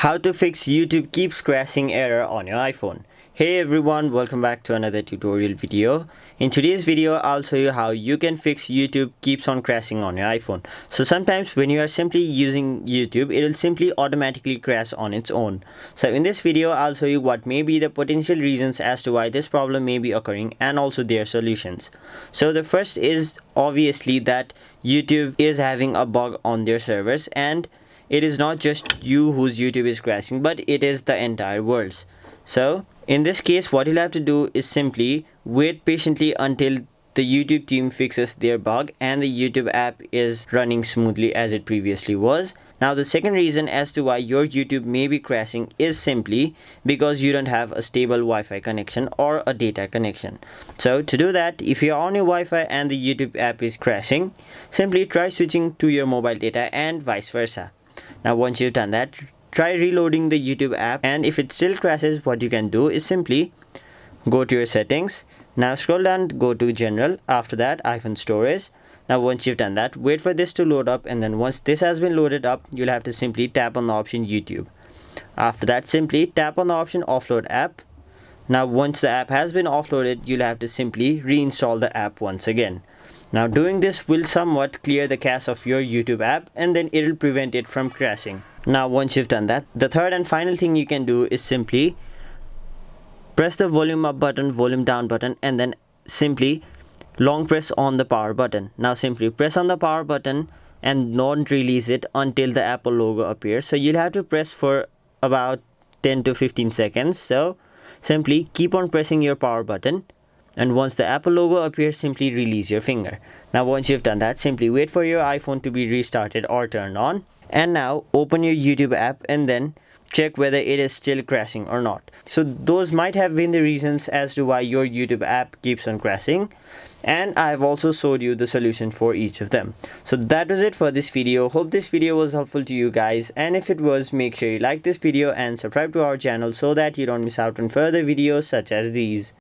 How to fix YouTube keeps crashing error on your iPhone. Hey everyone, welcome back to another tutorial video. In today's video, I'll show you how you can fix YouTube keeps on crashing on your iPhone. So sometimes when you are simply using YouTube, it'll simply automatically crash on its own. So in this video, I'll show you what may be the potential reasons as to why this problem may be occurring and also their solutions. So the first is obviously that YouTube is having a bug on their servers, and it is not just you whose YouTube is crashing, but it is the entire world. So in this case, what you'll have to do is simply wait patiently until the YouTube team fixes their bug and the YouTube app is running smoothly as it previously was. Now the second reason as to why your YouTube may be crashing is simply because you don't have a stable Wi-Fi connection or a data connection. So to do that, if you're on your Wi-Fi and the YouTube app is crashing, simply try switching to your mobile data and vice versa. Now once you've done that, try reloading the YouTube app, and if it still crashes, what you can do is simply go to your settings. Now scroll down, go to general, after that iPhone storage. Now once you've done that, wait for this to load up, and then once this has been loaded up, you'll have to simply tap on the option YouTube. After that, simply tap on the option offload app. Now once the app has been offloaded, you'll have to simply reinstall the app once again. Now doing this will somewhat clear the cache of your YouTube app, and then it'll prevent it from crashing. Now once you've done that, the third and final thing you can do is simply press the volume up button, volume down button, and then simply long press on the power button. Now simply press on the power button and don't release it until the Apple logo appears. So you'll have to press for about 10 to 15 seconds. So simply keep on pressing your power button, and once the Apple logo appears, simply release your finger. Now once you've done that, simply wait for your iPhone to be restarted or turned on. And now open your YouTube app and then check whether it is still crashing or not. So those might have been the reasons as to why your YouTube app keeps on crashing, and I've also showed you the solution for each of them. So that was it for this video. Hope this video was helpful to you guys, and if it was, make sure you like this video and subscribe to our channel so that you don't miss out on further videos such as these.